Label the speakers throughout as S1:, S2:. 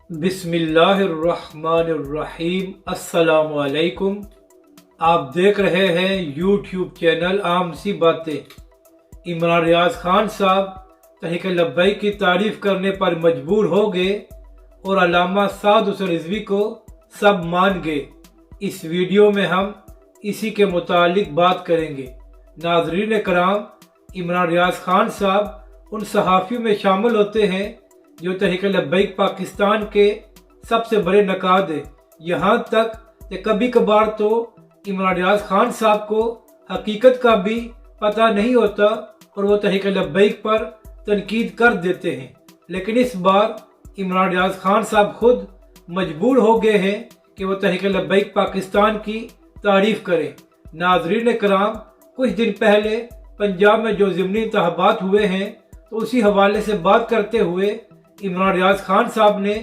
S1: बिस्मिल्लाहिर्रहमानिर्रहीम। अस्सलाम वालेकुम। आप देख रहे हैं यूट्यूब चैनल आम सी बातें। इमरान रियाज खान साहब तहरीक लब्बैक की तारीफ करने पर मजबूर हो गए और अल्लामा साद हुसैन रिजवी को सब मान गए। इस वीडियो में हम इसी के मुतालिक बात करेंगे। नाज़रीन कराम, इमरान रियाज खान साहब उन सहाफ़ियों में शामिल होते हैं जो तहरीक लब्बैक पाकिस्तान के सबसे बड़े नकाद हैं। यहाँ तक कि कभी कभार तो इमरान रियाज खान साहब को हकीकत का भी पता नहीं होता और वो तहरीक लब्बैक पर तनकीद कर देते हैं। लेकिन इस बार इमरान रियाज खान साहब खुद मजबूर हो गए हैं कि वो तहरीक लब्बैक पाकिस्तान की तारीफ करें। नाज़रीन कराम, कुछ दिन पहले पंजाब में जो ज़िमनी इंतखाबात हुए हैं तो उसी हवाले से बात करते हुए इमरान रियाज खान साहब ने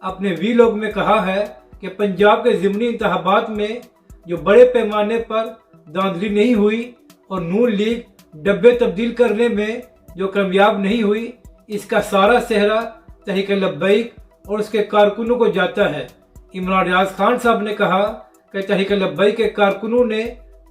S1: अपने वीलॉग में कहा है कि पंजाब के ज़िमनी इंतखाबात में जो बड़े पैमाने पर धांधली नहीं हुई और नून लीग डब्बे तब्दील करने में जो कामयाब नहीं हुई, इसका सारा सेहरा तहरीक लब्बैक और उसके कारकुनों को जाता है। इमरान रियाज खान साहब ने कहा कि तहरीक लब्बैक के कारकुनों ने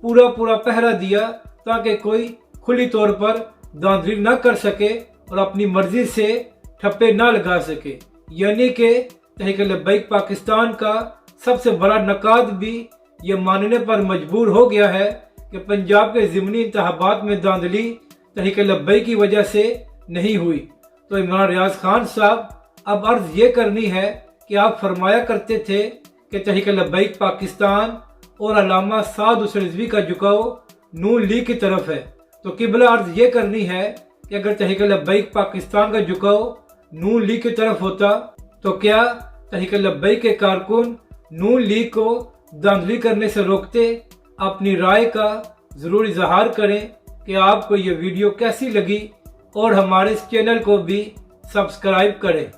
S1: पूरा पहरा दिया ताकि कोई खुली तौर पर धांधली न कर सके और अपनी मर्जी से ठप्पे न लगा सके। यानी कि तहरीक लब्बैक पाकिस्तान का सबसे बड़ा नकाद भी ये मानने पर मजबूर हो गया है कि पंजाब के ज़िमनी इंतखाबात में धांधली तहरीक लब्बैक की वजह से नहीं हुई। तो इमरान रियाज खान साहब, अब अर्ज ये करनी है कि आप फरमाया करते थे कि तहरीक लब्बैक पाकिस्तान और अल्लामा साद हुसैन रिजवी का झुकाव नून लीग की तरफ है। तो किबला अर्ज ये करनी है कि अगर तहरीक लब्बैक पाकिस्तान का झुकाव नून लीग की तरफ होता तो क्या तहरीक लब्बैक के कारकुन नून लीग को धांधली करने से रोकते? अपनी राय का ज़रूर इजहार करें कि आपको ये वीडियो कैसी लगी और हमारे इस चैनल को भी सब्सक्राइब करें।